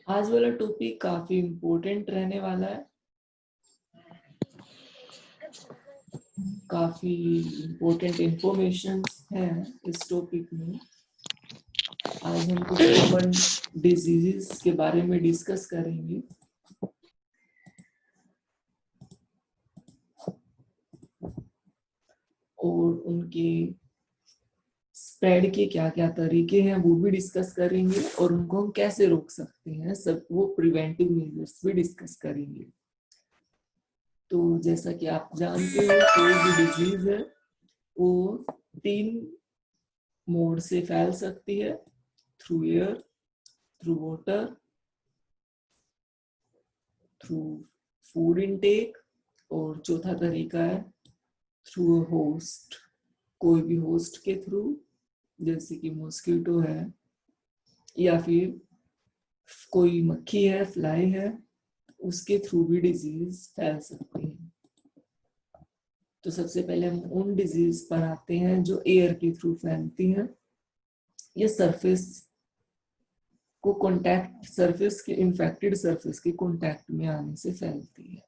आज वाला टॉपिक काफी इम्पोर्टेंट रहने वाला है। काफी इम्पोर्टेंट इंफॉर्मेशन है इस टॉपिक में। आज हम कुछ कॉमन डिजीजेस के बारे में डिस्कस करेंगे। और उनके स्प्रेड के क्या क्या तरीके हैं वो भी डिस्कस करेंगे, और उनको हम कैसे रोक सकते हैं, सब वो प्रिवेंटिव मेजर्स भी डिस्कस करेंगे। तो जैसा कि आप जानते हो, कोई भी डिजीज है वो 3 मोड से फैल सकती है, through air, through water, through food intake, और चौथा तरीका है थ्रू होस्ट। कोई भी होस्ट के थ्रू, जैसे कि मॉस्किटो है या फिर कोई मक्खी है, फ्लाई है, उसके थ्रू भी डिजीज फैल सकती है। तो सबसे पहले हम उन डिजीज पर आते हैं जो एयर के थ्रू फैलती हैं। ये सरफेस को कांटेक्ट, सरफेस के इन्फेक्टेड सरफेस के कांटेक्ट में आने से फैलती है।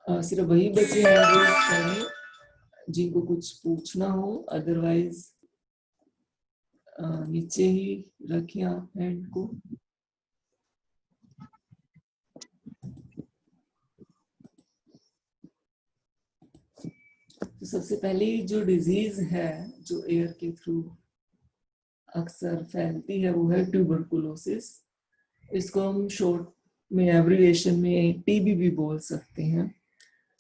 सिर्फ वही बचे हैं जिनको कुछ पूछना हो, अदरवाइज नीचे ही रखिए आप हैंड को। तो सबसे पहली जो डिजीज है जो एयर के थ्रू अक्सर फैलती है वो है ट्यूबरकुलोसिस। इसको हम शॉर्ट में एब्रिविएशन में टीबी भी बोल सकते हैं।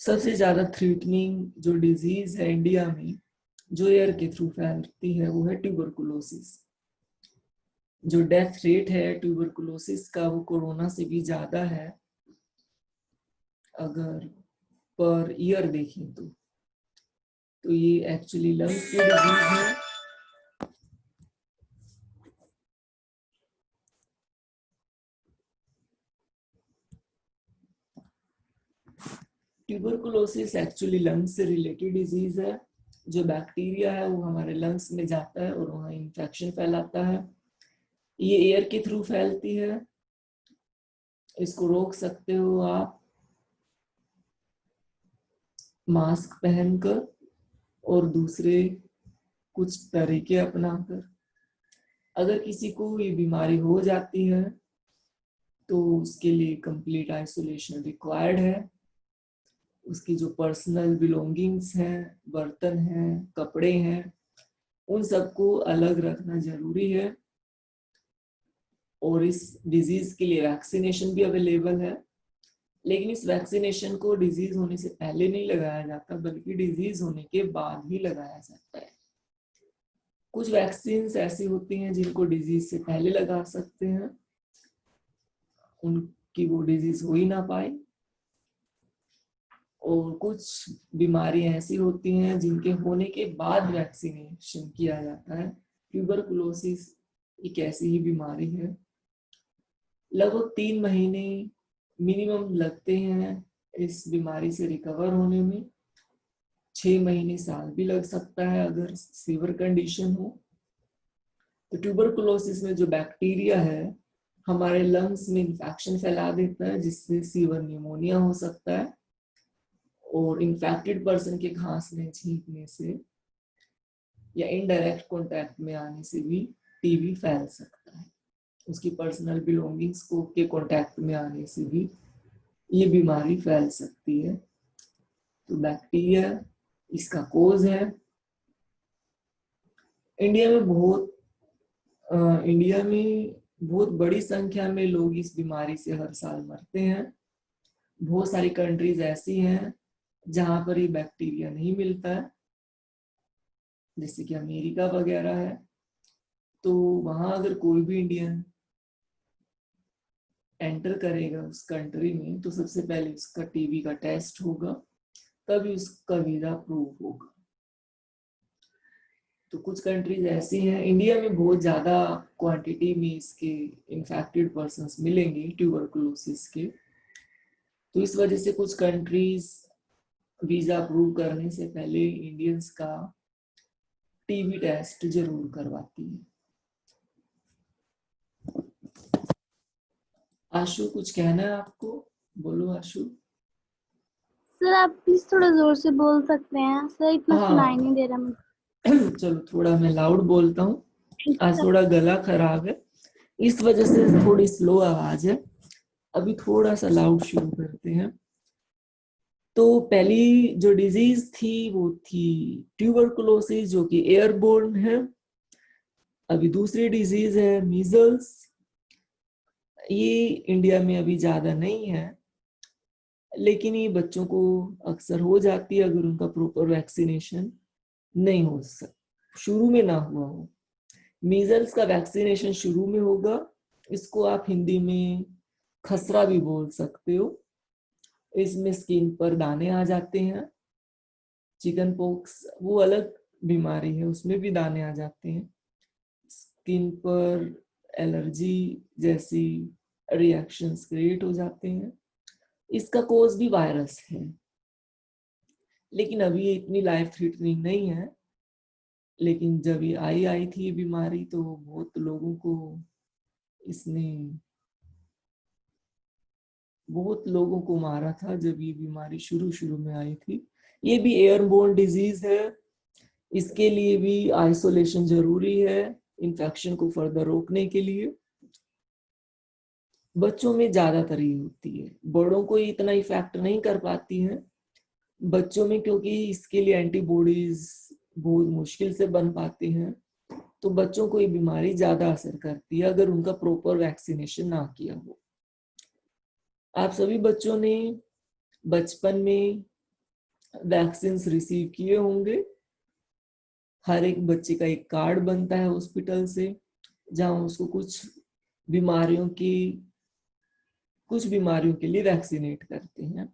सबसे ज्यादा थ्रेटनिंग जो डिजीज है इंडिया में जो एयर के थ्रू फैलती है वो है ट्यूबरकुलोसिस। जो डेथ रेट है ट्यूबरकुलोसिस का वो कोरोना से भी ज्यादा है अगर पर ईयर देखें तो ये एक्चुअली लंग्स की डिजीज है। ट्यूबरकुलोसिस एक्चुअली लंग्स से रिलेटेड डिजीज है। जो बैक्टीरिया है वो हमारे लंग्स में जाता है और वहाँ इन्फेक्शन फैलाता है। ये एयर के थ्रू फैलती है। इसको रोक सकते हो आप मास्क पहनकर और दूसरे कुछ तरीके अपनाकर। अगर किसी को ये बीमारी हो जाती है तो उसके लिए कंप्लीट आइसोलेशन रिक्वायर्ड है। उसकी जो पर्सनल बिलोंगिंग्स हैं, बर्तन हैं, कपड़े हैं, उन सबको अलग रखना जरूरी है। और इस डिजीज के लिए वैक्सीनेशन भी अवेलेबल है, लेकिन इस वैक्सीनेशन को डिजीज होने से पहले नहीं लगाया जाता बल्कि डिजीज होने के बाद ही लगाया जाता है। कुछ वैक्सीन ऐसी होती हैं जिनको डिजीज से पहले लगा सकते हैं, उनकी वो डिजीज हो ही ना पाए। और कुछ बीमारियां ऐसी होती हैं जिनके होने के बाद वैक्सीनेशन किया जाता है। ट्यूबरकुलोसिस एक ऐसी ही बीमारी है। लगभग 3 महीने मिनिमम लगते हैं इस बीमारी से रिकवर होने में। 6 महीने, साल भी लग सकता है अगर सीवर कंडीशन हो। तो ट्यूबरकुलोसिस में जो बैक्टीरिया है हमारे लंग्स में इंफेक्शन फैला देता है, जिससे सीवर निमोनिया हो सकता है। और इन्फेक्टेड पर्सन के खांसने, छींकने से या इनडायरेक्ट कांटेक्ट में आने से भी टीबी फैल सकता है। उसकी पर्सनल बिलोंगिंग्स को के कांटेक्ट में आने से भी ये बीमारी फैल सकती है। तो बैक्टीरिया इसका कोज है। इंडिया में बहुत बड़ी संख्या में लोग इस बीमारी से हर साल मरते हैं। बहुत सारी कंट्रीज ऐसी हैं जहां पर ये बैक्टीरिया नहीं मिलता है, जैसे कि अमेरिका वगैरह है। तो वहां अगर कोई भी इंडियन एंटर करेगा उस कंट्री में तो सबसे पहले उसका टीबी का टेस्ट होगा, तभी उसका वीजा अप्रूव होगा। तो कुछ कंट्रीज ऐसी हैं, इंडिया में बहुत ज्यादा क्वांटिटी में इसके इन्फेक्टेड पर्सन्स मिलेंगे ट्यूबरकुलोसिस के। तो इस वजह से कुछ कंट्रीज वीजा अप्रूव करने से पहले इंडियंस का टीबी टेस्ट जरूर करवाती है। आशु कुछ कहना है आपको? बोलो आशु। सर आप प्लीज थोड़ा जोर से बोल सकते हैं सर, इतना सुनाई नहीं दे रहा मुझे। चलो थोड़ा मैं लाउड बोलता हूँ, आज सर, थोड़ा गला खराब है इस वजह से थोड़ी स्लो आवाज है। अभी थोड़ा सा लाउड शुरू करते हैं। तो पहली जो डिजीज थी वो थी ट्यूबरकुलोसिस, जो कि एयरबोर्न है। अभी दूसरी डिजीज है मीजल्स। ये इंडिया में अभी ज्यादा नहीं है, लेकिन ये बच्चों को अक्सर हो जाती है अगर उनका प्रॉपर वैक्सीनेशन नहीं हो शुरू में ना हुआ हो। मीजल्स का वैक्सीनेशन शुरू में होगा, इसको आप हिंदी में खसरा भी बोल सकते हो। इसमें स्किन पर दाने आ जाते हैं। चिकन पॉक्स वो अलग बीमारी है, उसमें भी दाने आ जाते हैं। स्किन पर एलर्जी जैसी रिएक्शंस क्रिएट हो जाते हैं। इसका कोज भी वायरस है, लेकिन अभी ये इतनी लाइफ थ्रेटनिंग नहीं है। लेकिन जब ये आई थी ये बीमारी तो बहुत लोगों को इसने बहुत लोगों को मारा था जब ये बीमारी शुरू शुरू में आई थी। ये भी एयरबोर्न डिजीज है, इसके लिए भी आइसोलेशन जरूरी है इन्फेक्शन को फर्दर रोकने के लिए। बच्चों में ज्यादातर ये होती है, बड़ों को इतना इफेक्ट नहीं कर पाती है बच्चों में, क्योंकि इसके लिए एंटीबॉडीज बहुत मुश्किल से बन पाती हैं। तो बच्चों को ये बीमारी ज्यादा असर करती है अगर उनका प्रॉपर वैक्सीनेशन ना किया हो। आप सभी बच्चों ने बचपन में वैक्सीन रिसीव किए होंगे। हर एक बच्चे का एक कार्ड बनता है हॉस्पिटल से, जहां उसको कुछ बीमारियों के लिए वैक्सीनेट करते हैं।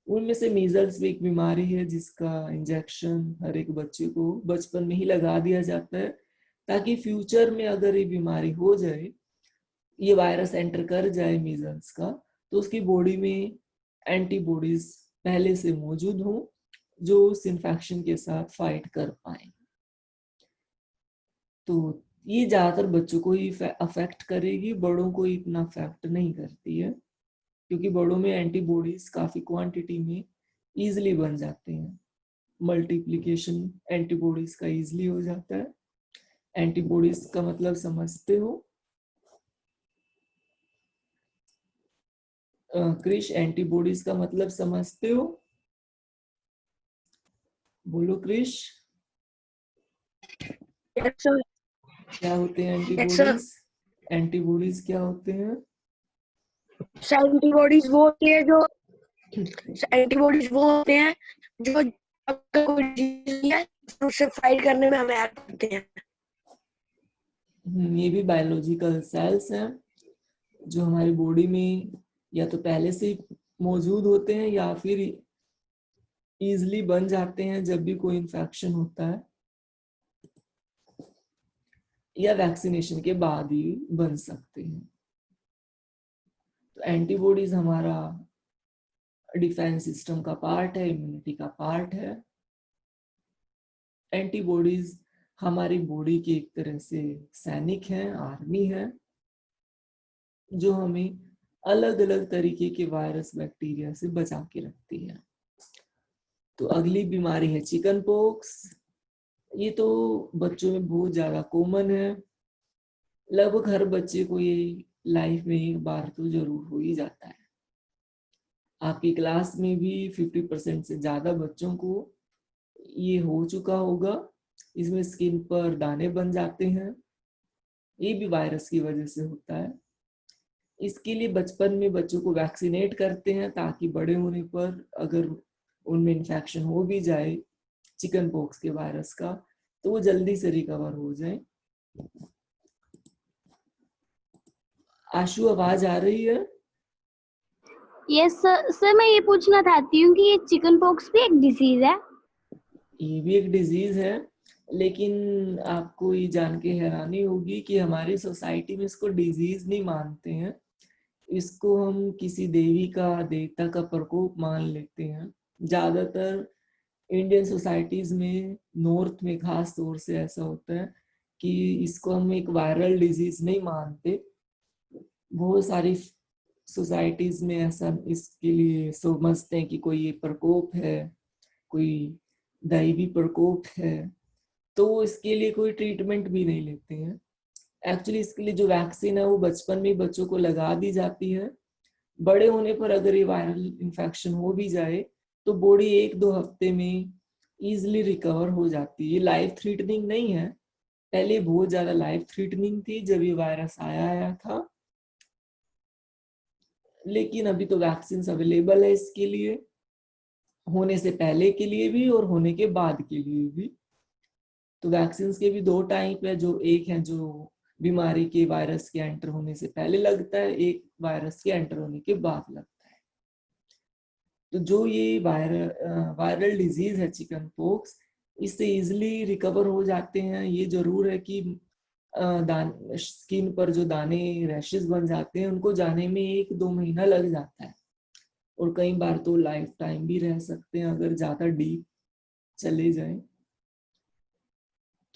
उनमें से मीजल्स भी एक बीमारी है जिसका इंजेक्शन हर एक बच्चे को बचपन में ही लगा दिया जाता है, ताकि फ्यूचर में अगर ये बीमारी हो जाए, ये वायरस एंटर कर जाए मीजल्स का, तो उसकी बॉडी में एंटीबॉडीज पहले से मौजूद हो जो उस इन्फेक्शन के साथ फाइट कर पाए। तो ये ज्यादातर बच्चों को ही अफेक्ट करेगी, बड़ों को इतना अफेक्ट नहीं करती है, क्योंकि बड़ों में एंटीबॉडीज काफी क्वांटिटी में इजिली बन जाते हैं। मल्टीप्लिकेशन एंटीबॉडीज का इजिली हो जाता है। एंटीबॉडीज का मतलब समझते हो क्रिश? एंटीबॉडीज का मतलब समझते हो? बोलो क्रिश। क्या होते हैं एंटीबॉडीज? एंटीबॉडीज क्या होते हैं? एंटीबॉडीज वो होती है जो एंटीबॉडीज वो होते हैं जो अगर कोई डिजीज है तो उससे फाइट करने में हमें हेल्प करते हैं। ये भी बायोलॉजिकल सेल्स हैं जो हमारी बॉडी में या तो पहले से मौजूद होते हैं या फिर इजिली बन जाते हैं जब भी कोई इन्फेक्शन होता है, या वैक्सीनेशन के बाद ही बन सकते हैं। तो एंटीबॉडीज हमारा डिफेंस सिस्टम का पार्ट है, इम्यूनिटी का पार्ट है। एंटीबॉडीज हमारी बॉडी की एक तरह से सैनिक हैं, आर्मी है, जो हमें अलग अलग तरीके के वायरस बैक्टीरिया से बचा के रखती है। तो अगली बीमारी है चिकन पॉक्स। ये तो बच्चों में बहुत ज्यादा कॉमन है, लगभग हर बच्चे को ये लाइफ में एक बार तो जरूर हो ही जाता है। आपकी क्लास में भी 50% से ज्यादा बच्चों को ये हो चुका होगा। इसमें स्किन पर दाने बन जाते हैं, ये भी वायरस की वजह से होता है। इसके लिए बचपन में बच्चों को वैक्सीनेट करते हैं ताकि बड़े होने पर अगर उनमें इन्फेक्शन हो भी जाए चिकन पॉक्स के वायरस का, तो वो जल्दी से रिकवर हो जाए। आशु आवाज आ रही है? यस सर, मैं ये पूछना चाहती हूँ कि ये चिकन पॉक्स भी एक डिजीज है? ये भी एक डिजीज है, लेकिन आपको ये जान के हैरानी होगी कि हमारी सोसाइटी में इसको डिजीज नहीं मानते हैं। इसको हम किसी देवी का देवता का प्रकोप मान लेते हैं, ज्यादातर इंडियन सोसाइटीज में, नॉर्थ में खास तौर से ऐसा होता है कि इसको हम एक वायरल डिजीज नहीं मानते। बहुत सारी सोसाइटीज में ऐसा इसके लिए समझते हैं कि कोई ये प्रकोप है, कोई दैवी प्रकोप है, तो इसके लिए कोई ट्रीटमेंट भी नहीं लेते हैं। एक्चुअली इसके लिए जो वैक्सीन है वो बचपन में बच्चों को लगा दी जाती है। बड़े होने पर अगर ये वायरल इन्फेक्शन हो भी जाए तो बॉडी 1-2 हफ्ते में इजिली रिकवर हो जाती है। ये लाइफ थ्रेटनिंग नहीं है। पहले बहुत ज्यादा लाइफ थ्रेटनिंग थी जब ये वायरस आया था, लेकिन अभी तो वैक्सीन अवेलेबल है इसके लिए, होने से पहले के लिए भी और होने के बाद के लिए भी। तो वैक्सीन के भी 2 टाइप है, जो एक है जो बीमारी के वायरस के एंटर होने से पहले लगता है, एक वायरस के एंटर होने के बाद लगता है। तो जो ये वायरल डिजीज है चिकन पॉक्स, इससे इजिली रिकवर हो जाते हैं। ये जरूर है कि स्किन पर जो दाने रैशेस बन जाते हैं उनको जाने में 1-2 महीना लग जाता है, और कई बार तो लाइफ टाइम भी रह सकते हैं अगर ज्यादा डीप चले जाएं।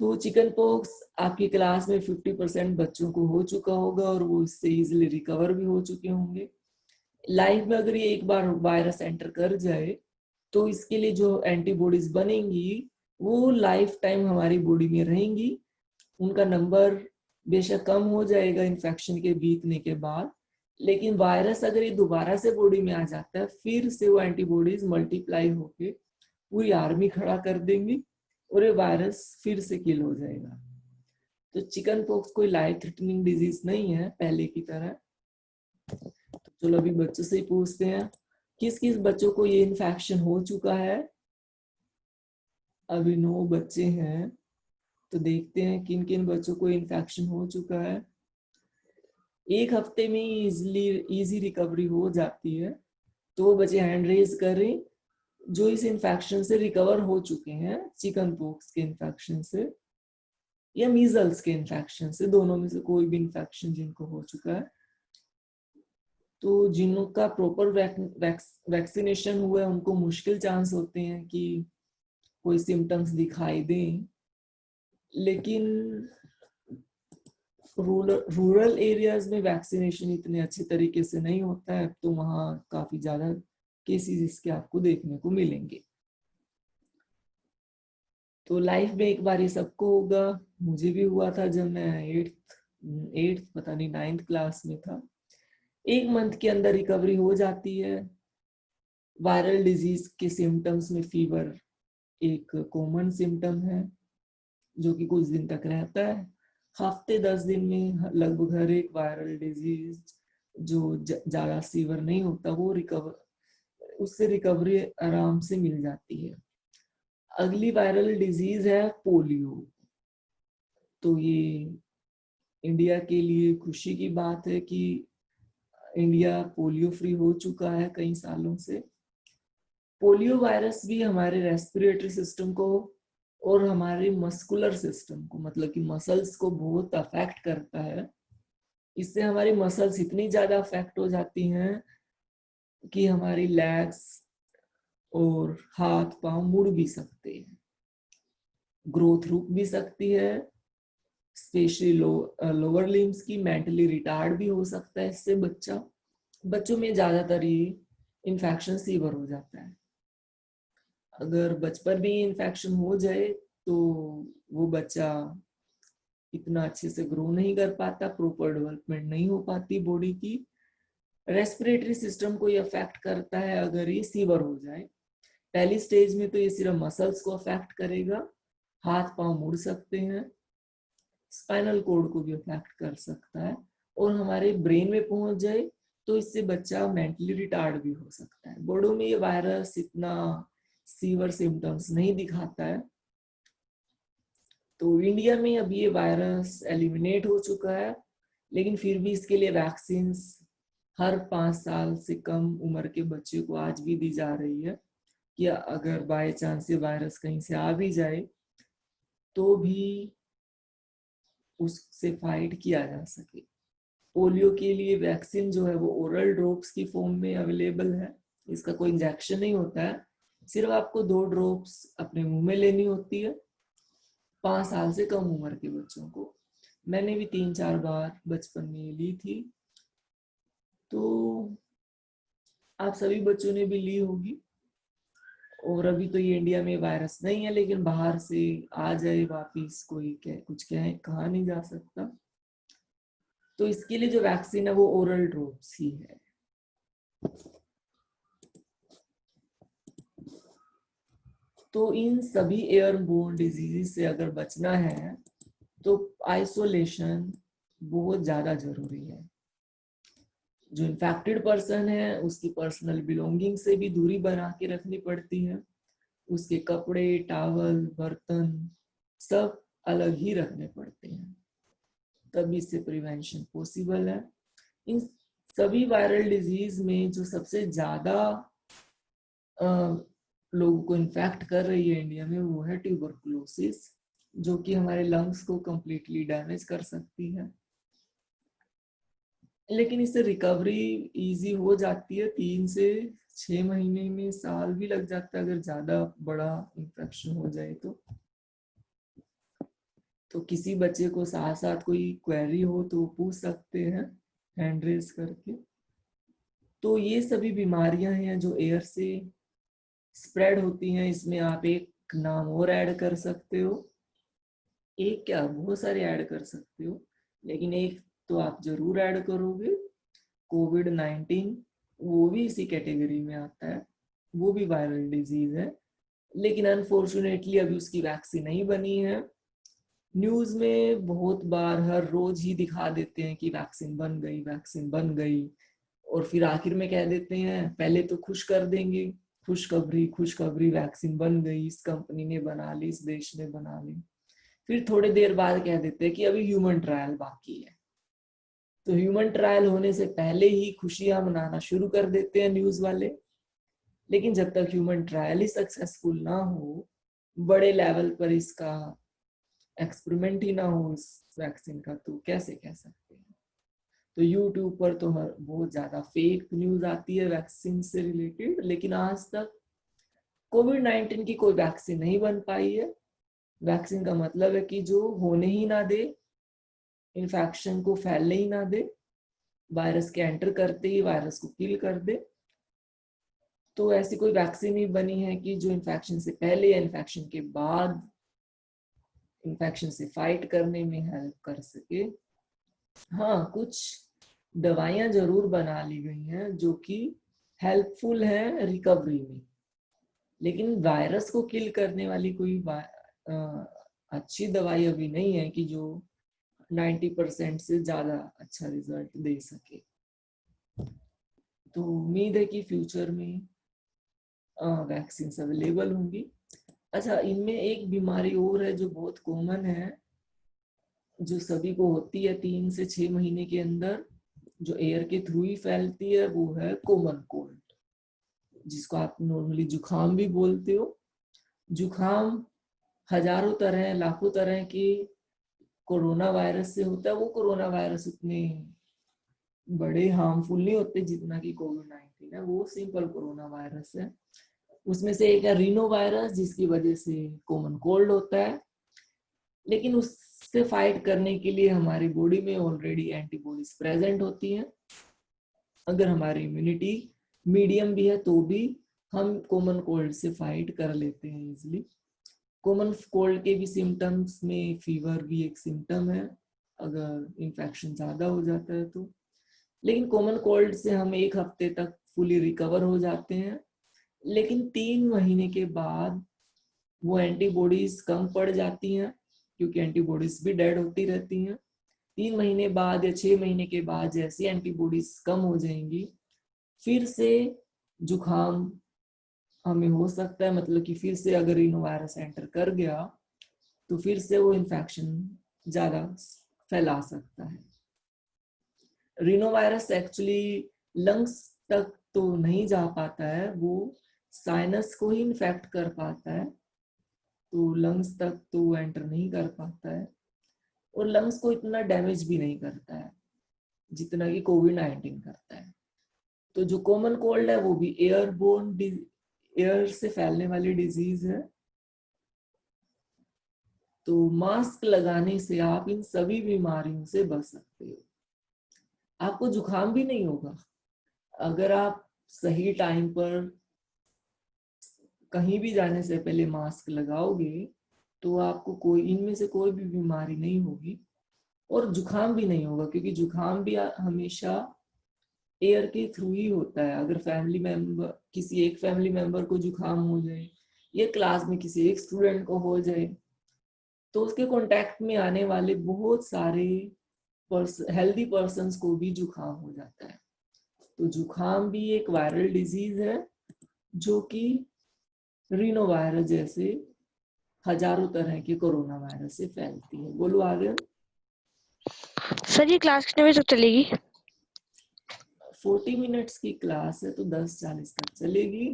तो चिकन पॉक्स आपकी क्लास में 50% बच्चों को हो चुका होगा और वो इससे इजिली रिकवर भी हो चुके होंगे। लाइफ में अगर ये एक बार वायरस एंटर कर जाए तो इसके लिए जो एंटीबॉडीज बनेंगी वो लाइफ टाइम हमारी बॉडी में रहेंगी। उनका नंबर बेशक कम हो जाएगा इन्फेक्शन के बीतने के बाद, लेकिन वायरस अगर ये दोबारा से बॉडी में आ जाता है फिर से वो एंटीबॉडीज मल्टीप्लाई होके पूरी आर्मी खड़ा कर देंगी और ये वायरस फिर से किल हो जाएगा। तो चिकन पॉक्स कोई लाइफ थ्रेटनिंग डिजीज नहीं है पहले की तरह। तो चलो अभी बच्चों से ही पूछते हैं, किस किस बच्चों को ये इन्फेक्शन हो चुका है। अभी 9 बच्चे हैं, तो देखते हैं किन किन बच्चों को इन्फेक्शन हो चुका है। 1 हफ्ते में इजी रिकवरी हो जाती है। तो वो बच्चे हैंड रेज करें जो इस इन्फेक्शन से रिकवर हो चुके हैं, चिकन पॉक्स के इन्फेक्शन से या मीजल्स के इन्फेक्शन से, दोनों में से कोई भी इन्फेक्शन जिनको हो चुका है। तो जिनका प्रॉपर वैक्सीनेशन हुआ है उनको मुश्किल चांस होते हैं कि कोई सिम्टम्स दिखाई दें, लेकिन रूरल एरियाज में वैक्सीनेशन इतने अच्छे तरीके से नहीं होता है, तो वहाँ काफी ज्यादा केसेस इसके आपको देखने को मिलेंगे। तो लाइफ में एक बार ये सबको होगा, मुझे भी हुआ था जब मैं 8th पता नहीं 9th क्लास में था। 1 मंथ के अंदर रिकवरी हो जाती है। वायरल डिजीज के सिम्टम्स में फीवर एक कॉमन सिम्टम है जो कि कुछ दिन तक रहता है। हफ्ते 10 दिन में लगभग हर एक वायरल डिजीज जो ज्यादा सीवर नहीं होता वो उससे रिकवरी आराम से मिल जाती है। अगली वायरल डिजीज है पोलियो। तो ये इंडिया के लिए खुशी की बात है कि इंडिया पोलियो फ्री हो चुका है कई सालों से। पोलियो वायरस भी हमारे रेस्पिरेटरी सिस्टम को और हमारे मस्कुलर सिस्टम को, मतलब कि मसल्स को बहुत अफेक्ट करता है। इससे हमारी मसल्स इतनी ज्यादा अफेक्ट हो जाती हैं कि हमारी लेग्स और हाथ पांव मुड़ भी सकते हैं, ग्रोथ रुक भी सकती है, स्पेशली लोअर लिम्स की, मेंटली रिटार्ड भी हो सकता है इससे बच्चों में ज्यादातर ये इन्फेक्शन सीवर हो जाता है। अगर बचपन में इन्फेक्शन हो जाए तो वो बच्चा इतना अच्छे से ग्रो नहीं कर पाता, प्रॉपर डेवलपमेंट नहीं हो पाती बॉडी की। रेस्पिरेटरी सिस्टम को ये अफेक्ट करता है अगर ये सीवर हो जाए। पहली स्टेज में तो ये सिर्फ मसल्स को अफेक्ट करेगा, हाथ पांव मुड़ सकते हैं, स्पाइनल कॉर्ड को भी अफेक्ट कर सकता है, और हमारे ब्रेन में पहुंच जाए तो इससे बच्चा मेंटली रिटार्ड भी हो सकता है। बड़ों में ये वायरस इतना सीवर सिम्टम्स नहीं दिखाता है। तो इंडिया में अब ये वायरस एलिमिनेट हो चुका है, लेकिन फिर भी इसके लिए वैक्सीन हर 5 साल से कम उम्र के बच्चे को आज भी दी जा रही है कि अगर बाय चांस ये वायरस कहीं से आ भी जाए तो भी उससे फाइट किया जा सके। पोलियो के लिए वैक्सीन जो है वो ओरल ड्रॉप्स की फॉर्म में अवेलेबल है, इसका कोई इंजेक्शन नहीं होता है। सिर्फ आपको 2 ड्रॉप्स अपने मुंह में लेनी होती है 5 साल से कम उम्र के बच्चों को। मैंने भी 3-4 बार बचपन में ली थी, तो आप सभी बच्चों ने भी ली होगी। और अभी तो ये इंडिया में वायरस नहीं है, लेकिन बाहर से आ जाए वापिस कोई कुछ कहा नहीं जा सकता। तो इसके लिए जो वैक्सीन है वो ओरल ड्रॉप्स ही है। तो इन सभी एयरबोर्न डिजीज से अगर बचना है तो आइसोलेशन बहुत ज्यादा जरूरी है। जो इन्फेक्टेड पर्सन है उसकी पर्सनल बिलोंगिंग से भी दूरी बना के रखनी पड़ती है। उसके कपड़े, टावल, बर्तन सब अलग ही रखने पड़ते हैं, तभी इससे प्रिवेंशन पॉसिबल है। इन सभी वायरल डिजीज में जो सबसे ज्यादा लोगों को इन्फेक्ट कर रही है इंडिया में वो है ट्यूबरकुलोसिस, जो कि हमारे लंग्स को कंप्लीटली डैमेज कर सकती है। लेकिन इससे रिकवरी इजी हो जाती है, 3 से 6 महीने में, साल भी लग जाता है अगर ज्यादा बड़ा इन्फेक्शन हो जाए तो किसी बच्चे को साथ साथ कोई क्वेरी हो तो पूछ सकते हैं हैंड रेज करके। तो ये सभी बीमारियां हैं जो एयर से स्प्रेड होती हैं। इसमें आप एक नाम और ऐड कर सकते हो, एक क्या बहुत सारे ऐड कर सकते हो, लेकिन एक तो आप जरूर ऐड करोगे, कोविड-19। वो भी इसी कैटेगरी में आता है, वो भी वायरल डिजीज है, लेकिन अनफॉर्चुनेटली अभी उसकी वैक्सीन नहीं बनी है। न्यूज में बहुत बार हर रोज ही दिखा देते हैं कि वैक्सीन बन गई, वैक्सीन बन गई, और फिर आखिर में कह देते हैं, पहले तो खुश कर देंगे, खुशखबरी वैक्सीन बन गई, इस कंपनी ने बना ली, इस देश ने बना ली। फिर थोड़ी देर बाद कह देते हैं कि अभी ह्यूमन ट्रायल बाकी है। तो ह्यूमन ट्रायल होने से पहले ही खुशियां मनाना शुरू कर देते हैं न्यूज वाले। लेकिन जब तक ह्यूमन ट्रायल ही सक्सेसफुल ना हो, बड़े लेवल पर इसका एक्सपेरिमेंट ही ना हो इस वैक्सीन का, तो कैसे कह सकते हैं। तो यूट्यूब पर तो बहुत ज्यादा फेक न्यूज आती है वैक्सीन से रिलेटेड, लेकिन आज तक कोविड-19 की कोई वैक्सीन नहीं बन पाई है। वैक्सीन का मतलब है कि जो होने ही ना दे, इन्फेक्शन को फैलने ही ना दे, वायरस के एंटर करते ही वायरस को किल कर दे। तो ऐसी कोई वैक्सीन ही बनी है कि जो इन्फेक्शन से पहले या इन्फेक्शन के बाद इन्फेक्शन से फाइट करने में हेल्प कर सके। हाँ, कुछ दवाइयां जरूर बना ली गई हैं जो कि हेल्पफुल है रिकवरी में, लेकिन वायरस को किल करने वाली कोई अच्छी दवाई अभी नहीं है कि जो 90% से ज्यादा अच्छा रिजल्ट दे सके। तो उम्मीद है कि फ्यूचर में वैक्सीन अवेलेबल होंगी। अच्छा, इनमें एक बीमारी और है जो बहुत कॉमन है, जो सभी को होती है 3 से 6 महीने के अंदर, जो एयर के थ्रू ही फैलती है, वो है कॉमन कोल्ड, जिसको आप नॉर्मली जुखाम भी बोलते हो। जुखाम हजारों तरह, लाखों तरह के कोरोना वायरस से होता है। वो कोरोना वायरस उतने बड़े हार्मफुल नहीं होते जितना कि कोविड-19 है। वो सिंपल कोरोना वायरस है। उसमें से एक है रीनो वायरस, जिसकी वजह से कॉमन कोल्ड होता है। लेकिन उससे फाइट करने के लिए हमारी बॉडी में ऑलरेडी एंटीबॉडीज प्रेजेंट होती हैं। अगर हमारी इम्यूनिटी मीडियम भी है तो भी हम कॉमन कोल्ड से फाइट कर लेते हैं इजिली। कॉमन कोल्ड के भी सिम्टम्स में फीवर भी एक सिम्टम है अगर इन्फेक्शन ज्यादा हो जाता है तो। लेकिन कॉमन कोल्ड से हम 1 हफ्ते तक फुली रिकवर हो जाते हैं, लेकिन 3 महीने के बाद वो एंटीबॉडीज कम पड़ जाती हैं, क्योंकि एंटीबॉडीज भी डेड होती रहती हैं। 3 महीने बाद या 6 महीने के बाद जैसी एंटीबॉडीज कम हो जाएंगी, फिर से जुखाम हमें हो सकता है। मतलब कि फिर से अगर रीनो वायरस एंटर कर गया तो फिर से वो इन्फेक्शन ज्यादा फैला सकता है। रीनो वायरस एक्चुअली लंग्स तक तो नहीं जा पाता है, वो साइनस को ही इन्फेक्ट कर पाता है, तो लंग्स तक तो एंटर नहीं कर पाता है, और लंग्स को इतना डैमेज भी नहीं करता है जितना कि कोविड-19 करता है। तो जो कॉमन कोल्ड है वो भी एयर से फैलने वाली डिजीज है। तो मास्क लगाने से आप इन सभी बीमारियों से बच सकते हो। आपको जुकाम भी नहीं होगा अगर आप सही टाइम पर कहीं भी जाने से पहले मास्क लगाओगे, तो आपको कोई इनमें से कोई भी बीमारी नहीं होगी और जुकाम भी नहीं होगा, क्योंकि जुकाम भी हमेशा एयर के थ्रू ही होता है। अगर फैमिली मेंबर, किसी एक फैमिली मेंबर को जुकाम हो जाए या क्लास में किसी एक स्टूडेंट को हो जाए, तो उसके कांटेक्ट में आने वाले बहुत सारे हेल्दी पर्सन्स को भी जुकाम हो जाता है। तो जुकाम भी एक वायरल डिजीज है जो कि रीनो वायरस जैसे हजारों तरह के कोरोना वायरस से फैलती है। बोलो आर्यन। सर ये क्लास कितने बजे तक चलेगी? 40 मिनट्स की क्लास है तो 10:40 तक चलेगी।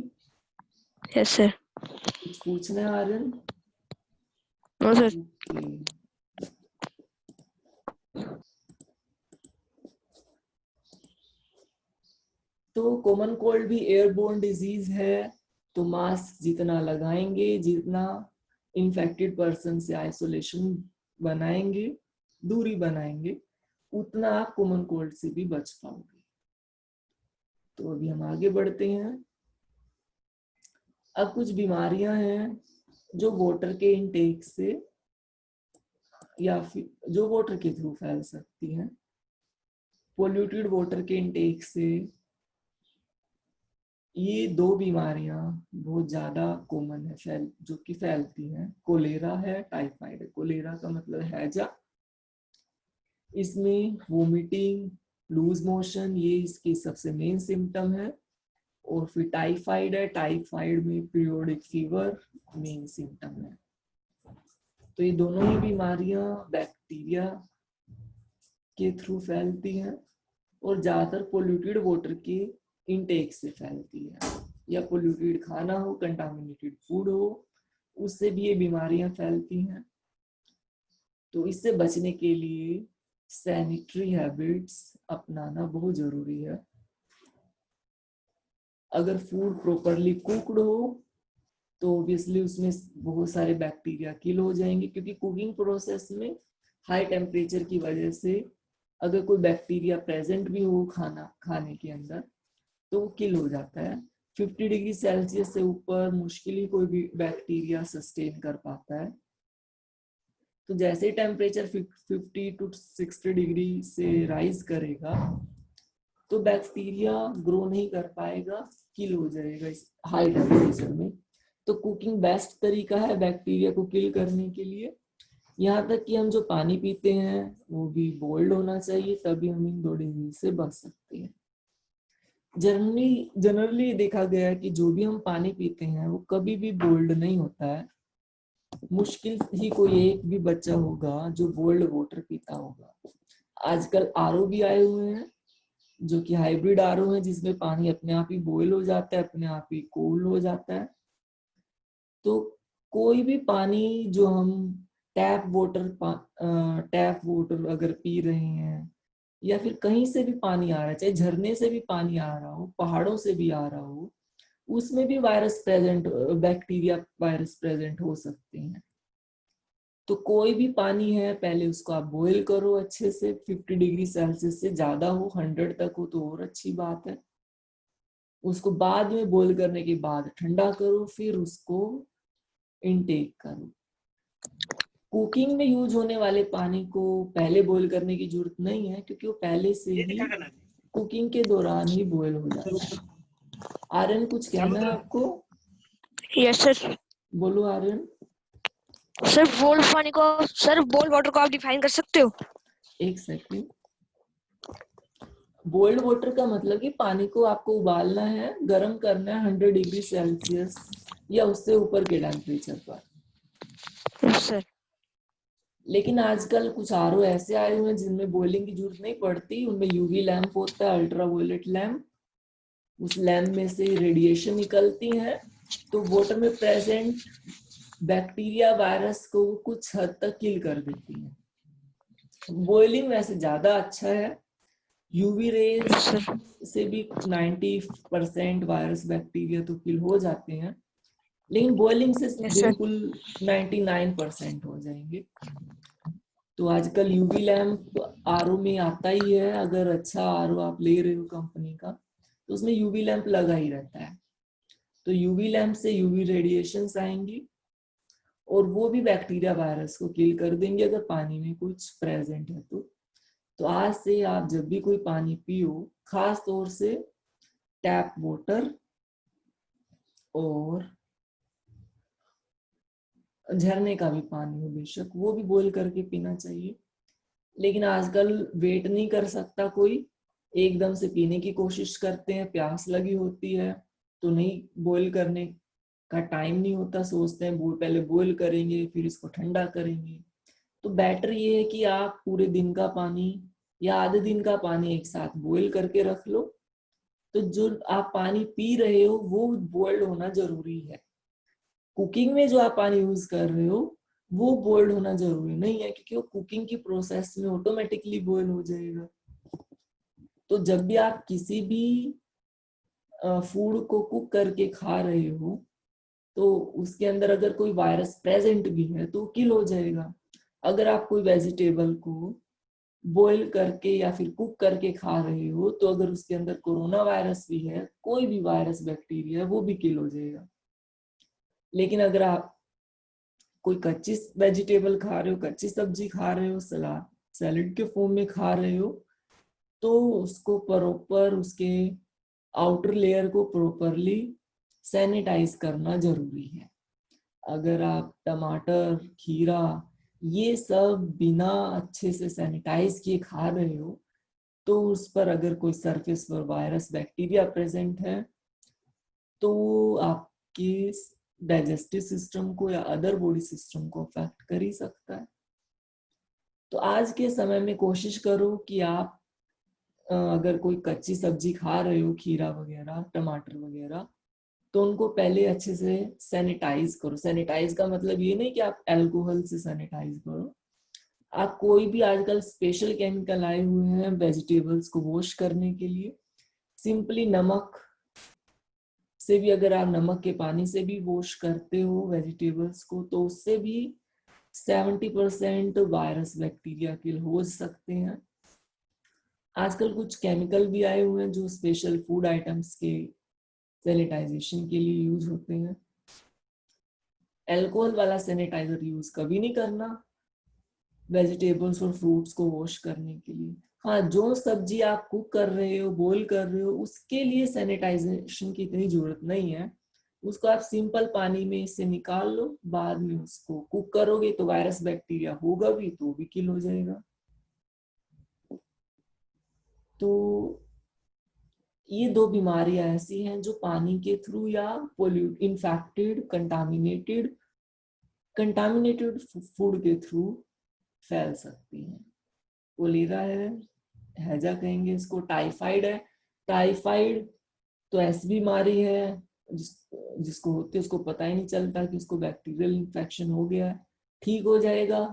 Yes sir. कुछ पूछना है आर्यन? No sir. तो कॉमन कोल्ड भी एयरबोर्न डिजीज है, तो मास्क जितना लगाएंगे, जितना इन्फेक्टेड पर्सन से आइसोलेशन बनाएंगे, दूरी बनाएंगे, उतना आप कॉमन कोल्ड से भी बच पाओगे। तो अभी हम आगे बढ़ते हैं। अब कुछ बीमारियां हैं जो वाटर के इनटेक से या फिर जो वाटर के थ्रू फैल सकती हैं। पोल्यूटेड वाटर के इनटेक से ये दो बीमारियां बहुत ज्यादा कॉमन है जो कि फैलती हैं। कोलेरा है, टाइफाइड है। कोलेरा का मतलब हैजा। इसमें वोमिटिंग, लूज मोशन, ये इसकी सबसे मेन सिम्टम है। और फिर टाइफाइड है। टाइफाइड में पीरियोडिक फीवर मेन सिम्टम है। तो ये दोनों ही बीमारियां बैक्टीरिया के थ्रू फैलती हैं और ज्यादातर पोल्यूटेड वाटर के इनटेक से फैलती है, या पोल्यूटेड खाना हो, कंटामिनेटेड फूड हो, उससे भी ये बीमारियां फैलती हैं। तो इससे बचने के लिए सैनिटरी हैबिट्स अपनाना बहुत जरूरी है। अगर फूड प्रॉपरली कुक्ड हो तो ऑब्वियसली उसमें बहुत सारे बैक्टीरिया किल हो जाएंगे, क्योंकि कुकिंग प्रोसेस में हाई टेम्परेचर की वजह से अगर कोई बैक्टीरिया प्रेजेंट भी हो खाने के अंदर तो वो किल हो जाता है। 50 डिग्री सेल्सियस से ऊपर मुश्किल ही कोई भी बैक्टीरिया सस्टेन कर पाता है। तो जैसे टेम्परेचर 50 to 60 डिग्री से राइज करेगा तो बैक्टीरिया ग्रो नहीं कर पाएगा, किल हो जाएगा इस हाई टेम्परेचर में। तो कुकिंग बेस्ट तरीका है बैक्टीरिया को किल करने के लिए। यहाँ तक कि हम जो पानी पीते हैं वो भी बोल्ड होना चाहिए, तभी हम इन दो डिजीज से बच सकते हैं। जनरली देखा गया है कि जो भी हम पानी पीते हैं वो कभी भी बोल्ड नहीं होता है। मुश्किल ही कोई एक भी बच्चा होगा जो बोल्ड वाटर पीता होगा। आजकल आरओ भी आए हुए हैं जो कि हाइब्रिड आरओ है, जिसमें पानी अपने आप ही बॉयल हो जाता है, अपने आप ही कूल हो जाता है। तो कोई भी पानी जो हम टैप वाटर अगर पी रहे हैं या फिर कहीं से भी पानी आ रहा है, चाहे झरने से भी पानी आ रहा हो, पहाड़ों से भी आ रहा हो, उसमें भी बैक्टीरिया वायरस प्रेजेंट हो सकते हैं। तो कोई भी पानी है पहले उसको आप बॉईल करो अच्छे से, 50 डिग्री सेल्सियस से ज्यादा हो, 100 तक हो तो और अच्छी बात है। उसको बाद में बॉईल करने के बाद ठंडा करो, फिर उसको इनटेक करो। कुकिंग में यूज होने वाले पानी को पहले बॉईल करने की जरूरत नहीं है, क्योंकि वो पहले से ही कुकिंग के दौरान ही बॉईल हो जाता है। आर्यन कुछ कहना है आपको? Yes sir. बोलो आर्यन। सर बोल्ड वाटर को आप डिफाइन कर सकते हो? एक सेकंड। बॉइल्ड वाटर का मतलब कि पानी को आपको उबालना है, गर्म करना है 100 डिग्री सेल्सियस या उससे ऊपर के टेम्परेचर पर। सर लेकिन आजकल कुछ आरओ ऐसे आए हुए हैं जिनमें बॉइलिंग की जरूरत नहीं पड़ती। उनमें यूवी लैंप होता है, अल्ट्रावायलेट लैंप। उस लैंप में से रेडिएशन निकलती है, तो वाटर में प्रेजेंट बैक्टीरिया वायरस को कुछ हद तक किल कर देती है। बॉइलिंग वैसे ज्यादा अच्छा है, यूवी रेज सर से भी 90% वायरस बैक्टीरिया तो किल हो जाते हैं, लेकिन बॉइलिंग से यस सर बिल्कुल 99% हो जाएंगे। तो आजकल यूवी लैम्प आरओ में आता ही है, अगर अच्छा आरओ आप ले रहे हो कंपनी का तो उसमें यूवी लैम्प लगा ही रहता है। तो यूवी लैम्प से यूवी रेडिएशंस आएंगी और वो भी बैक्टीरिया वायरस को किल कर देंगे अगर पानी में कुछ प्रेजेंट है तो आज से आप जब भी कोई पानी पियो, खास तौर से टैप वाटर और झरने का भी पानी हो बेशक, वो भी बॉईल करके पीना चाहिए। लेकिन आजकल वेट नहीं कर सकता कोई, एकदम से पीने की कोशिश करते हैं, प्यास लगी होती है तो नहीं, बॉईल करने का टाइम नहीं होता, सोचते हैं पहले बॉईल करेंगे फिर इसको ठंडा करेंगे। तो बेटर ये है कि आप पूरे दिन का पानी या आधे दिन का पानी एक साथ बॉईल करके रख लो। तो जो आप पानी पी रहे हो वो बॉइल्ड होना जरूरी है। कुकिंग में जो आप पानी यूज कर रहे हो वो बॉइल्ड होना जरूरी नहीं है, क्योंकि वो कुकिंग की प्रोसेस में ऑटोमेटिकली बॉइल हो जाएगा। तो जब भी आप किसी भी फूड को कुक करके खा रहे हो तो उसके अंदर अगर कोई वायरस प्रेजेंट भी है तो किल हो जाएगा। अगर आप कोई वेजिटेबल को बॉईल करके या फिर कुक करके खा रहे हो तो अगर उसके अंदर कोरोना वायरस भी है, कोई भी वायरस बैक्टीरिया है, वो भी किल हो जाएगा। लेकिन अगर आप कोई कच्ची वेजिटेबल खा रहे हो, कच्ची सब्जी खा रहे हो, सलाद सैलेड के फॉर्म में खा रहे हो, तो उसको प्रॉपर उसके आउटर लेयर को प्रॉपरली सैनिटाइज करना जरूरी है। अगर आप टमाटर, खीरा ये सब बिना अच्छे से सैनिटाइज किए खा रहे हो तो उस पर अगर कोई सरफेस पर वायरस बैक्टीरिया प्रेजेंट है तो आपके डाइजेस्टिव सिस्टम को या अदर बॉडी सिस्टम को अफेक्ट कर ही सकता है। तो आज के समय में कोशिश करो कि आप अगर कोई कच्ची सब्जी खा रहे हो, खीरा वगैरह, टमाटर वगैरह, तो उनको पहले अच्छे से सैनिटाइज करो। सैनिटाइज का मतलब ये नहीं कि आप अल्कोहल से सैनिटाइज करो, आप कोई भी आजकल स्पेशल केमिकल आए हुए हैं वेजिटेबल्स को वॉश करने के लिए, सिंपली नमक से भी, अगर आप नमक के पानी से भी वॉश करते हो वेजिटेबल्स को तो उससे भी 70% वायरस बैक्टीरिया किल हो सकते हैं। आजकल कुछ केमिकल भी आए हुए हैं जो स्पेशल फूड आइटम्स के सैनिटाइजेशन के लिए यूज होते हैं। अल्कोहल वाला सैनिटाइजर यूज कभी नहीं करना वेजिटेबल्स और फ्रूट्स को वॉश करने के लिए। हाँ, जो सब्जी आप कुक कर रहे हो, बॉईल कर रहे हो, उसके लिए सैनिटाइजेशन की इतनी जरूरत नहीं है। उसको आप सिंपल पानी में इससे निकाल लो, बाद में उसको कुक करोगे तो वायरस बैक्टीरिया होगा भी तो भी किल हो जाएगा। तो ये दो बीमारियां ऐसी हैं जो पानी के थ्रू या पोल्यूट इन्फेक्टेड कंटामिनेटेड फूड के थ्रू फैल सकती हैं। कोलेरा है, हैजा कहेंगे इसको, टाइफाइड है। टाइफाइड तो ऐसी बीमारी है जिसको होती है उसको पता ही नहीं चलता कि उसको बैक्टीरियल इन्फेक्शन हो गया है। ठीक हो जाएगा,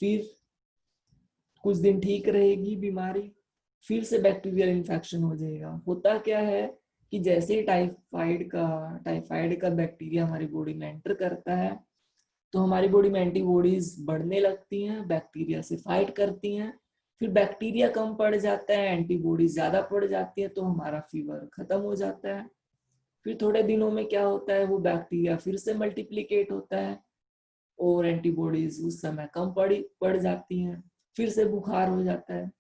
फिर कुछ दिन ठीक रहेगी बीमारी, फिर से बैक्टीरियल इन्फेक्शन हो जाएगा। होता क्या है कि जैसे टाइफाइड का बैक्टीरिया हमारी बॉडी में एंटर करता है तो हमारी बॉडी में एंटीबॉडीज बढ़ने लगती हैं, बैक्टीरिया से फाइट करती हैं। फिर बैक्टीरिया कम पड़ जाता है, एंटीबॉडीज ज्यादा पड़ जाती है, तो हमारा फीवर खत्म हो जाता है। फिर थोड़े दिनों में क्या होता है, वो बैक्टीरिया फिर से मल्टीप्लिकेट होता है और एंटीबॉडीज उस समय कम पड़ जाती हैं, फिर से बुखार हो जाता है।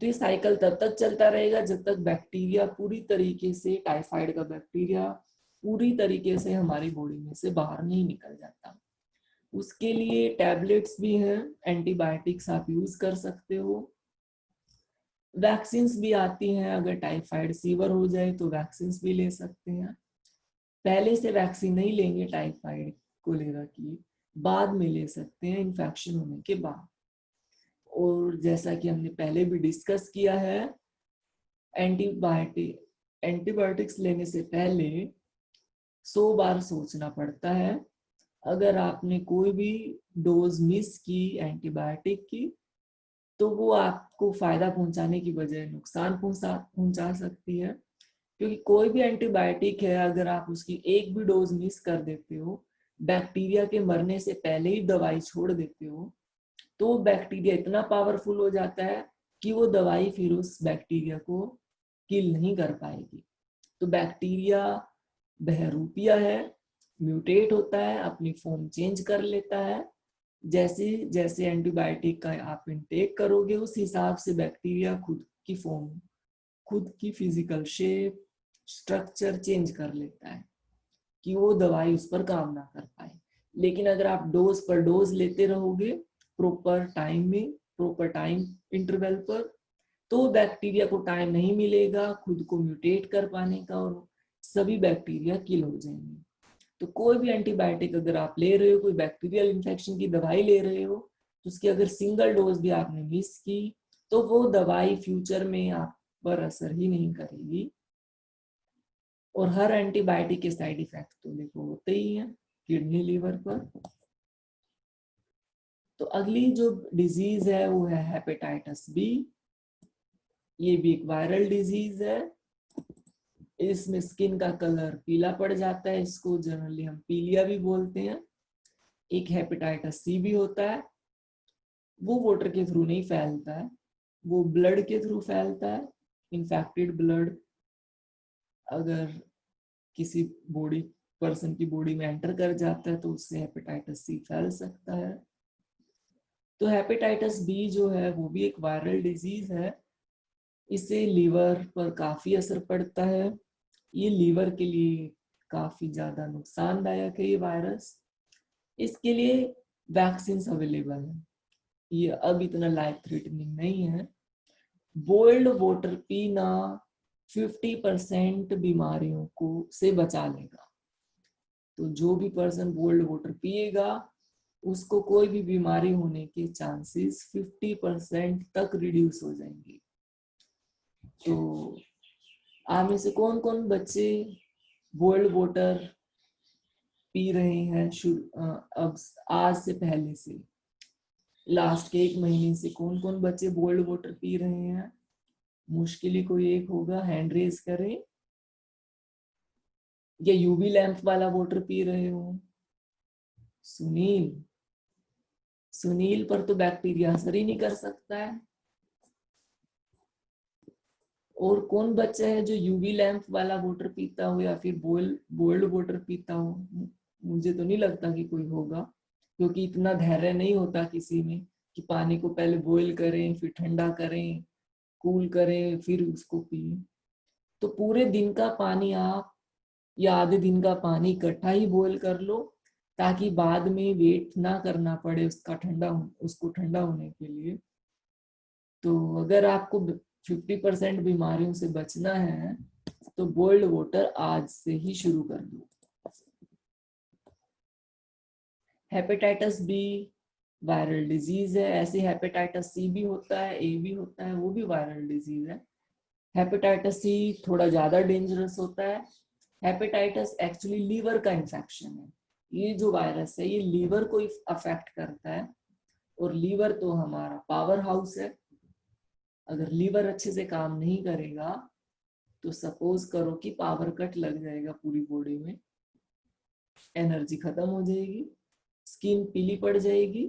तो ये साइकिल तब तक चलता रहेगा जब तक बैक्टीरिया पूरी तरीके से, टाइफाइड का बैक्टीरिया पूरी तरीके से हमारी बॉडी में से बाहर नहीं निकल जाता। उसके लिए टैबलेट्स भी हैं, एंटीबायोटिक्स आप यूज कर सकते हो। वैक्सीन्स भी आती हैं, अगर टाइफाइड फीवर हो जाए तो वैक्सीन्स भी ले सकते हैं। पहले से वैक्सीन नहीं लेंगे टाइफाइड कोलेरा की, बाद में ले सकते हैं इन्फेक्शन होने के बाद। और जैसा कि हमने पहले भी डिस्कस किया है, एंटीबायोटिक्स लेने से पहले 100 बार सोचना पड़ता है। अगर आपने कोई भी डोज मिस की एंटीबायोटिक की तो वो आपको फायदा पहुंचाने की बजाय नुकसान पहुंचा सकती है, क्योंकि कोई भी एंटीबायोटिक है अगर आप उसकी एक भी डोज मिस कर देते हो, बैक्टीरिया के मरने से पहले ही दवाई छोड़ देते हो, तो बैक्टीरिया इतना पावरफुल हो जाता है कि वो दवाई फिर उस बैक्टीरिया को किल नहीं कर पाएगी। तो बैक्टीरिया बहरूपिया है, म्यूटेट होता है, अपनी फॉर्म चेंज कर लेता है। जैसे जैसे एंटीबायोटिक का आप इनटेक करोगे उस हिसाब से बैक्टीरिया खुद की फॉर्म, खुद की फिजिकल शेप, स्ट्रक्चर चेंज कर लेता है कि वो दवाई उस पर काम ना कर पाए। लेकिन अगर आप डोज पर डोज लेते रहोगे प्रॉपर टाइम में, प्रॉपर टाइम इंटरवल पर, तो बैक्टीरिया को टाइम नहीं मिलेगा खुद को म्यूटेट कर पाने का और सभी बैक्टीरिया किल हो जाएंगे। तो कोई भी एंटीबायोटिक अगर आप ले रहे हो, कोई बैक्टीरियल इन्फेक्शन की दवाई ले रहे हो, तो उसकी अगर सिंगल डोज भी आपने मिस की तो वो दवाई फ्यूचर में आप पर असर ही नहीं करेगी। और हर एंटीबायोटिक के साइड इफेक्ट तो देखो होते ही हैं किडनी लिवर पर। तो अगली जो डिजीज है वो है हेपेटाइटिस बी। ये भी एक वायरल डिजीज है। इसमें स्किन का कलर पीला पड़ जाता है, इसको जनरली हम पीलिया भी बोलते हैं। एक हेपेटाइटिस सी भी होता है, वो वाटर के थ्रू नहीं फैलता है, वो ब्लड के थ्रू फैलता है। इन्फेक्टेड ब्लड अगर किसी बॉडी पर्सन की बॉडी में एंटर कर जाता है तो उससे हेपेटाइटिस सी फैल सकता है। तो हेपेटाइटिस बी जो है वो भी एक वायरल डिजीज है। इससे लीवर पर काफी असर पड़ता है। ये लीवर के लिए काफी ज्यादा नुकसानदायक है ये वायरस। इसके लिए वैक्सीन अवेलेबल है, ये अब इतना लाइफ थ्रेटनिंग नहीं है। बॉइल्ड वाटर पीना 50% बीमारियों को से बचा लेगा। तो जो भी पर्सन बॉइल्ड वाटर पिएगा उसको कोई भी बीमारी होने के चांसेस 50% तक रिड्यूस हो जाएंगे। तो आप में से कौन कौन बच्चे बॉइल्ड वाटर पी रहे हैं अब आज से पहले से, लास्ट के 1 महीने से कौन कौन बच्चे बॉइल्ड वाटर पी रहे हैं? मुश्किल ही कोई एक होगा, हैंड रेज करें। या यूवी लैंप वाला वाटर पी रहे हो? सुनील, सुनील पर तो बैक्टीरिया असर ही नहीं कर सकता है। और कौन बच्चा है जो यूवी लैंप वाला वाटर पीता हो या फिर बॉइल्ड वाटर पीता हो? मुझे तो नहीं लगता कि कोई होगा, क्योंकि इतना धैर्य नहीं होता किसी में कि पानी को पहले बॉईल करें, फिर ठंडा करें, कूल करें, फिर उसको पिए। तो पूरे दिन का पानी आप या आधे दिन का पानी इकट्ठा ही बॉईल कर लो, ताकि बाद में वेट ना करना पड़े उसको ठंडा होने के लिए। तो अगर आपको 50% बीमारियों से बचना है तो बॉइल्ड वाटर आज से ही शुरू कर दो। हेपेटाइटिस बी वायरल डिजीज है। ऐसे हेपेटाइटिस सी भी होता है, ए भी होता है, वो भी वायरल डिजीज है। हेपेटाइटिस सी थोड़ा ज्यादा डेंजरस होता है। हेपेटाइटिस एक्चुअली लीवर का इंफेक्शन है। ये जो वायरस है ये लीवर को अफेक्ट करता है, और लीवर तो हमारा पावर हाउस है। अगर लीवर अच्छे से काम नहीं करेगा तो सपोज करो कि पावर कट लग जाएगा पूरी बॉडी में, एनर्जी खत्म हो जाएगी, स्किन पीली पड़ जाएगी।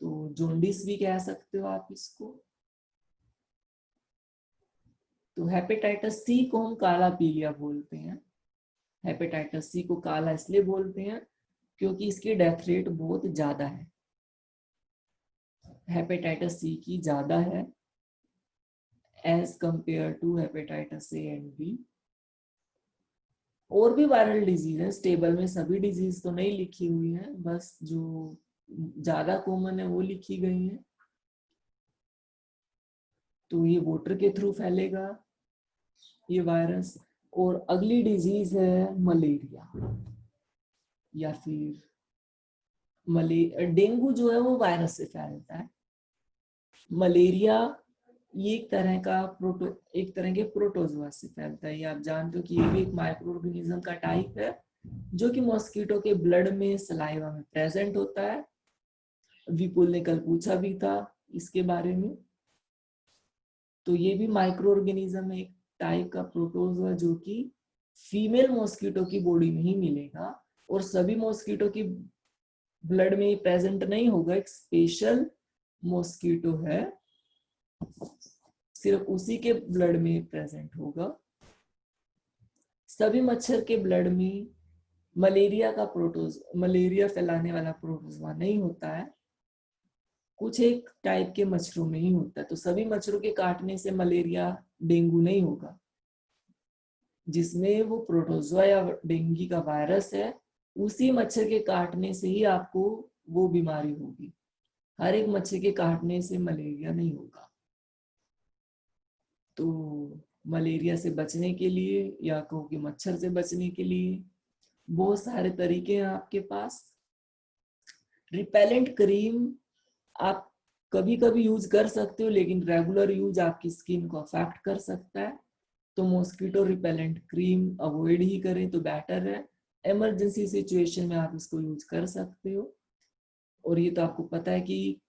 तो जॉन्डिस भी कह सकते हो आप इसको। तो हेपेटाइटिस सी को हम काला पीलिया बोलते हैं। हेपेटाइटिस सी को काला इसलिए बोलते हैं क्योंकि इसकी डेथ रेट बहुत ज्यादा है। हेपेटाइटिस सी की ज्यादा है as compare to hepatitis A and B. और भी वायरल डिजीज है, स्टेबल में सभी डिजीज तो नहीं लिखी हुई है, बस जो ज्यादा कॉमन है वो लिखी गई है। तो ये वाटर के थ्रू फैलेगा ये वायरस। और अगली डिजीज है मलेरिया, या फिर डेंगू जो है वो वायरस से फैलता है। मलेरिया ये एक तरह के प्रोटोजोआ से फैलता है। ये आप जानते हो कि ये भी एक माइक्रो ऑर्गेनिज्म का टाइप है जो कि मॉस्किटो के ब्लड में, सलाइवा में प्रेजेंट होता है। विपुल ने कल पूछा भी था इसके बारे में। तो ये भी माइक्रो ऑर्गेनिज्म है, एक टाइप का प्रोटोजोआ जो कि फीमेल मॉस्किटो की बॉडी में ही मिलेगा और सभी मॉस्किटो की ब्लड में प्रेजेंट नहीं होगा। एक स्पेशल मॉस्किटो है, सिर्फ उसी के ब्लड में प्रेजेंट होगा। सभी मच्छर के ब्लड में मलेरिया फैलाने वाला प्रोटोजोआ नहीं होता है, कुछ एक टाइप के मच्छरों में ही होता है। तो सभी मच्छरों के काटने से मलेरिया डेंगू नहीं होगा। जिसमें वो प्रोटोजोआ या डेंगू का वायरस है, उसी मच्छर के काटने से ही आपको वो बीमारी होगी। हर एक मच्छर के काटने से मलेरिया नहीं होगा। तो मलेरिया से बचने के लिए या कहो कि मच्छर से बचने के लिए बहुत सारे तरीके हैं आपके पास। रिपेलेंट क्रीम आप कभी कभी यूज कर सकते हो, लेकिन रेगुलर यूज आपकी स्किन को अफेक्ट कर सकता है। तो मॉस्किटो रिपेलेंट क्रीम अवॉइड ही करें तो बेटर है। इमरजेंसी सिचुएशन में आप इसको यूज कर सकते हो। और ये तो आपको पता है कि